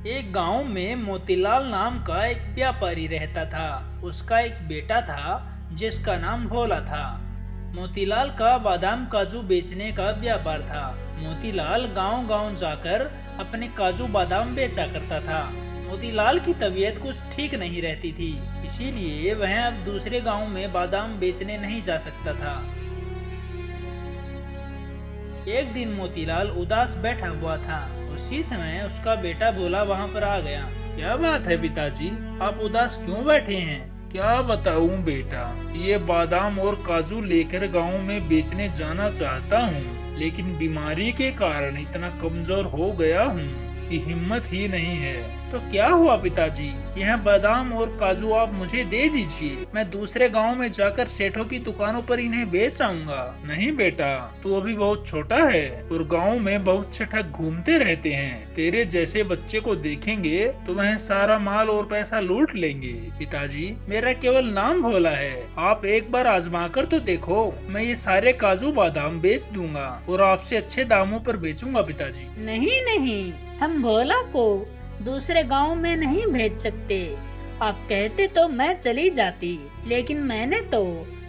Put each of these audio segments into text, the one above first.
एक गांव में मोतीलाल नाम का एक व्यापारी रहता था। उसका एक बेटा था जिसका नाम भोला था। मोतीलाल का बादाम काजू बेचने का व्यापार था। मोतीलाल गांव-गांव जाकर अपने काजू बादाम बेचा करता था। मोतीलाल की तबीयत कुछ ठीक नहीं रहती थी, इसीलिए वह अब दूसरे गांव में बादाम बेचने नहीं जा सकता था। एक दिन मोतीलाल उदास बैठा हुआ था। उसी समय उसका बेटा भोला वहां पर आ गया। क्या बात है पिताजी, आप उदास क्यों बैठे हैं? क्या बताऊं बेटा, ये बादाम और काजू लेकर गांव में बेचने जाना चाहता हूँ, लेकिन बीमारी के कारण इतना कमजोर हो गया हूँ कि हिम्मत ही नहीं है। तो क्या हुआ पिताजी, यह बादाम और काजू आप मुझे दे दीजिए, मैं दूसरे गांव में जाकर सेठों की दुकानों पर इन्हें बेच आऊंगा। नहीं बेटा, तू अभी बहुत छोटा है और गांव में बहुत से ठग घूमते रहते हैं। तेरे जैसे बच्चे को देखेंगे तो वह सारा माल और पैसा लूट लेंगे। पिताजी, मेरा केवल नाम भोला है, आप एक बार आजमा कर तो देखो, मैं ये सारे काजू बादाम बेच दूंगा और आपसे अच्छे दामों पर बेचूंगा। पिताजी, नहीं नहीं, हम भोला को दूसरे गांव में नहीं भेज सकते। आप कहते तो मैं चली जाती, लेकिन मैंने तो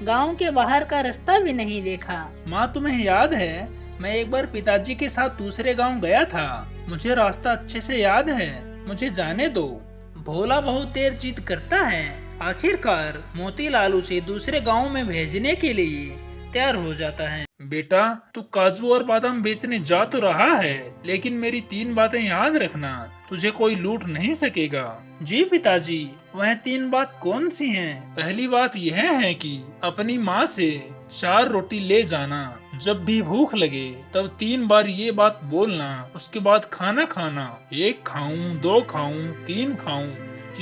गांव के बाहर का रास्ता भी नहीं देखा। माँ, तुम्हें याद है मैं एक बार पिताजी के साथ दूसरे गांव गया था, मुझे रास्ता अच्छे से याद है, मुझे जाने दो। भोला बहुत देर जिद करता है। आखिरकार मोतीलाल उसे दूसरे गांव में भेजने के लिए तैयार हो जाता है। बेटा, तू काजू और बादाम बेचने जा तो रहा है, लेकिन मेरी 3 बातें याद रखना, तुझे कोई लूट नहीं सकेगा। जी पिताजी, वह 3 बात कौन सी हैं? पहली बात यह है कि अपनी माँ से 4 रोटी ले जाना। जब भी भूख लगे तब 3 बार ये बात बोलना, उसके बाद खाना खाना। 1 खाऊं, 2 खाऊं, 3 खाऊं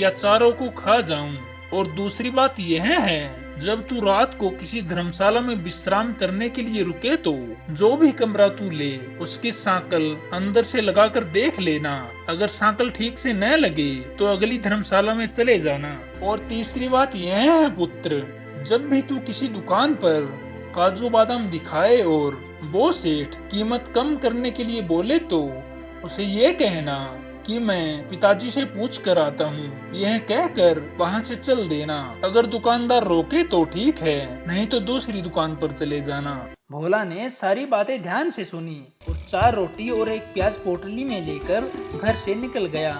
या चारों को खा जाऊं। और दूसरी बात यह है, जब तू रात को किसी धर्मशाला में विश्राम करने के लिए रुके तो जो भी कमरा तू ले उसकी सांकल अंदर से लगाकर देख लेना। अगर सांकल ठीक से न लगे तो अगली धर्मशाला में चले जाना। और तीसरी बात यह है पुत्र, जब भी तू किसी दुकान पर काजू बादाम दिखाए और वो सेठ कीमत कम करने के लिए बोले तो उसे ये कहना कि मैं पिताजी से पूछ कर आता हूँ। यह कहकर वहाँ से चल देना। अगर दुकानदार रोके तो ठीक है, नहीं तो दूसरी दुकान पर चले जाना। भोला ने सारी बातें ध्यान से सुनी और 4 रोटी और 1 प्याज पोटली में लेकर घर से निकल गया।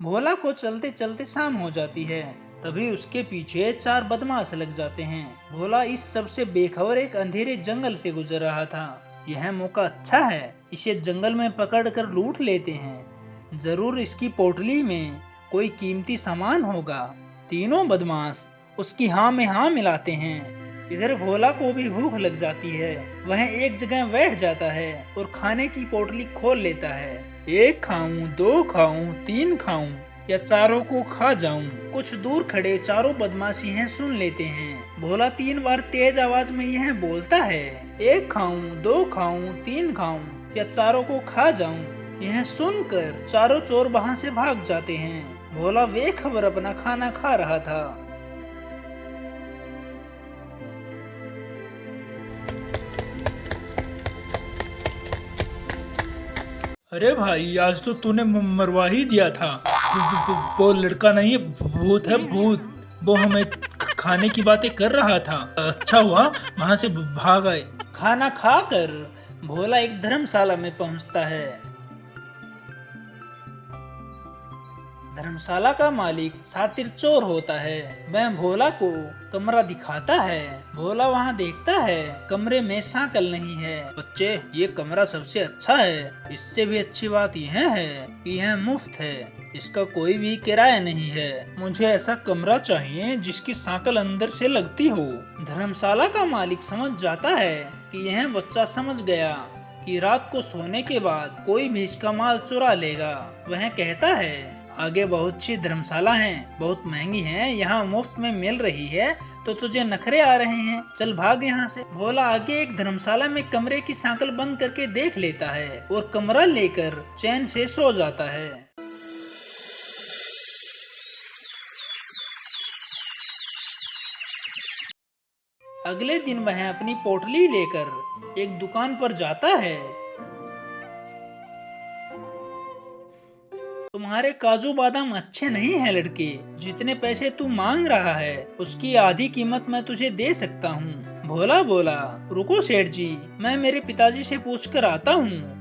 भोला को चलते चलते शाम हो जाती है। तभी उसके पीछे 4 बदमाश लग जाते हैं। भोला इस सब से बेखबर एक अंधेरे जंगल से गुजर रहा था। यह मौका अच्छा है, इसे जंगल में पकड़ कर लूट लेते हैं, जरूर इसकी पोटली में कोई कीमती सामान होगा। तीनों बदमाश उसकी हाँ में हाँ मिलाते हैं। इधर भोला को भी भूख लग जाती है। वह एक जगह बैठ जाता है और खाने की पोटली खोल लेता है। 1 खाऊं, 2 खाऊं, 3 खाऊं या चारों को खा जाऊं। कुछ दूर खड़े चारों बदमाशी हैं सुन लेते हैं। भोला 3 बार तेज आवाज में यह बोलता है, 1 खाऊं, 2 खाऊं, 3 खाऊं या चारों को खा जाऊं। यह सुनकर चारों चोर वहां से भाग जाते हैं। भोला बेखबर अपना खाना खा रहा था। अरे भाई, आज तो तूने मरवा ही दिया था। वो लड़का नहीं है, भूत है भूत। वो हमें खाने की बातें कर रहा था। अच्छा हुआ वहां से भाग आए। खाना खाकर भोला एक धर्मशाला में पहुंचता है। धर्मशाला का मालिक शातिर चोर होता है। वह भोला को कमरा दिखाता है। भोला वहां देखता है कमरे में सांकल नहीं है। बच्चे, ये कमरा सबसे अच्छा है। इससे भी अच्छी बात यह है कि यह मुफ्त है, इसका कोई भी किराया नहीं है। मुझे ऐसा कमरा चाहिए जिसकी सांकल अंदर से लगती हो। धर्मशाला का मालिक समझ जाता है कि यह बच्चा समझ गया कि रात को सोने के बाद कोई भी इसका माल चुरा लेगा। वह कहता है, आगे बहुत सी धर्मशाला हैं, बहुत महंगी हैं, यहाँ मुफ्त में मिल रही है तो तुझे नखरे आ रहे हैं, चल भाग यहाँ से। भोला आगे एक धर्मशाला में कमरे की सांकल बंद करके देख लेता है और कमरा लेकर चैन से सो जाता है। अगले दिन वह अपनी पोटली लेकर एक दुकान पर जाता है। तुम्हारे काजू बादाम अच्छे नहीं हैं लड़के, जितने पैसे तू मांग रहा है उसकी आधी कीमत मैं तुझे दे सकता हूँ। भोला बोला, रुको सेठ जी, मैं मेरे पिताजी से पूछकर आता हूँ।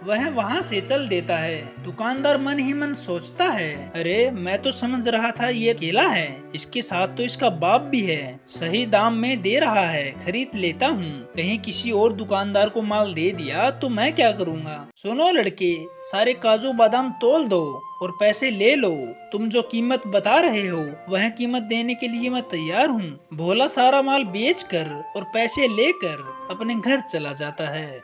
वह वहाँ से चल देता है। दुकानदार मन ही मन सोचता है, अरे मैं तो समझ रहा था ये केला है, इसके साथ तो इसका बाप भी है। सही दाम में दे रहा है, खरीद लेता हूँ। कहीं किसी और दुकानदार को माल दे दिया तो मैं क्या करूँगा। सुनो लड़के, सारे काजू बादाम तोल दो और पैसे ले लो। तुम जो कीमत बता रहे हो वह कीमत देने के लिए मैं तैयार हूँ। भोला सारा माल बेचकर और पैसे लेकर अपने घर चला जाता है।